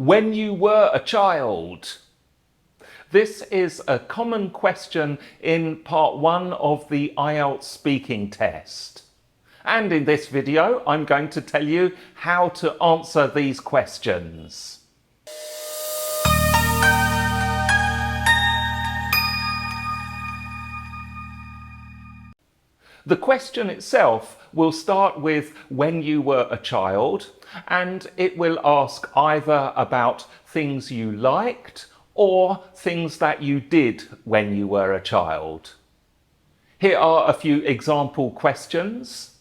when you were a child? This is a common question in part 1 of the IELTS speaking test. And in this video, I'm going to tell you how to answer these questions. The question itself will start with when you were a child, and it will ask either about things you liked or things that you did when you were a child. Here are a few example questions.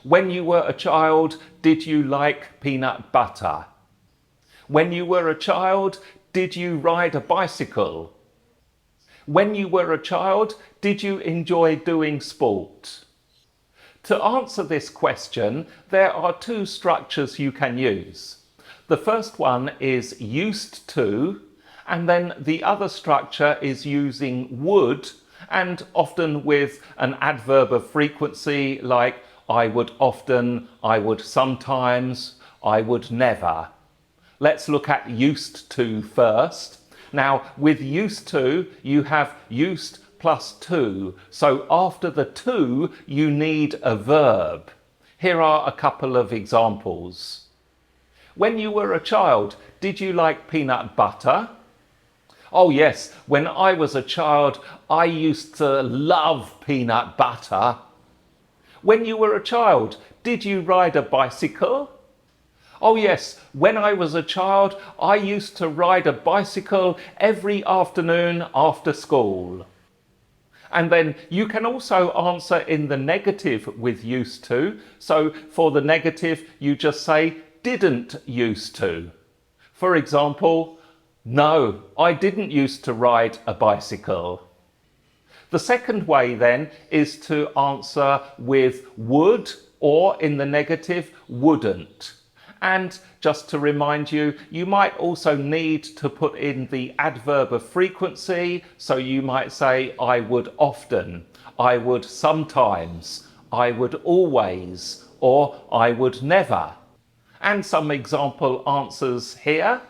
When you were a child, did you like peanut butter? When you were a child, did you ride a bicycle? When you were a child, did you enjoy doing sport? To answer this question, there are two structures you can use. The first one is used to, and then the other structure is using would, and often with an adverb of frequency like I would often, I would sometimes, I would never. Let's look at used to first. Now, with used to, you have used plus to. So after the to, you need a verb. Here are a couple of examples. When you were a child, did you like peanut butter? Oh yes, when I was a child, I used to love peanut butter. When you were a child, did you ride a bicycle? Oh yes, when I was a child, I used to ride a bicycle every afternoon after school. And then you can also answer in the negative with used to. So for the negative, you just say didn't used to. For example, no, I didn't used to ride a bicycle. The second way then is to answer with would, or in the negative, wouldn't. And just to remind you, you might also need to put in the adverb of frequency. So you might say, I would often, I would sometimes, I would always, or I would never. And some example answers here.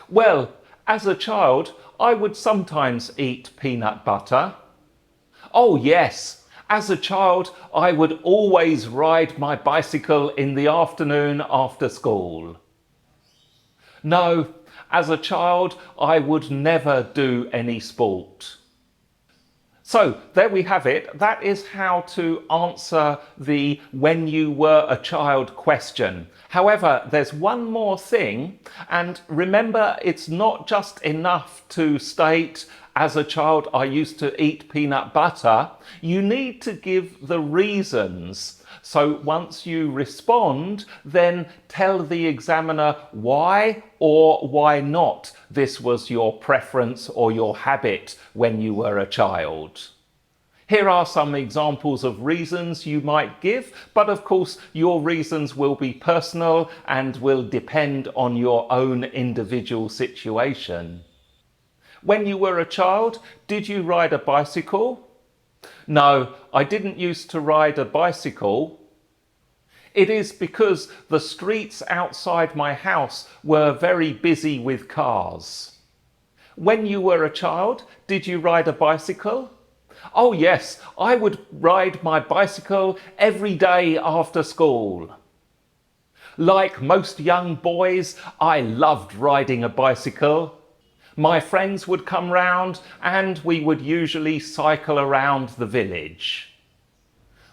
Well, as a child, I would sometimes eat peanut butter. Oh yes. As a child, I would always ride my bicycle in the afternoon after school. No, as a child, I would never do any sport. So there we have it. That is how to answer the when you were a child question. However, there's one more thing, and remember, it's not just enough to state as a child, I used to eat peanut butter. You need to give the reasons. So once you respond, then tell the examiner why or why not this was your preference or your habit when you were a child. Here are some examples of reasons you might give, but of course your reasons will be personal and will depend on your own individual situation. When you were a child, did you ride a bicycle? No, I didn't used to ride a bicycle. It is because the streets outside my house were very busy with cars. When you were a child, did you ride a bicycle? Oh yes, I would ride my bicycle every day after school. Like most young boys, I loved riding a bicycle. My friends would come round and we would usually cycle around the village.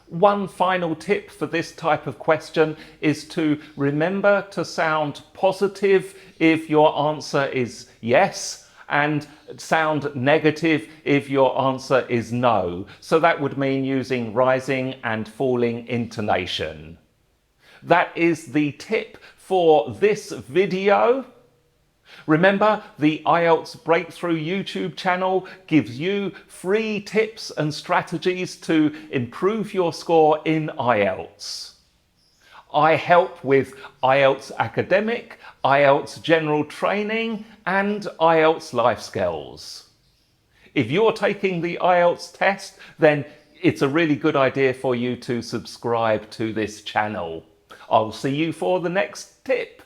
One final tip for this type of question is to remember to sound positive if your answer is yes, and sound negative if your answer is no. So that would mean using rising and falling intonation. That is the tip for this video. Remember, the IELTS Breakthrough YouTube channel gives you free tips and strategies to improve your score in IELTS. I help with IELTS Academic, IELTS General Training and IELTS Life Skills. If you're taking the IELTS test, then it's a really good idea for you to subscribe to this channel. I'll see you for the next tip.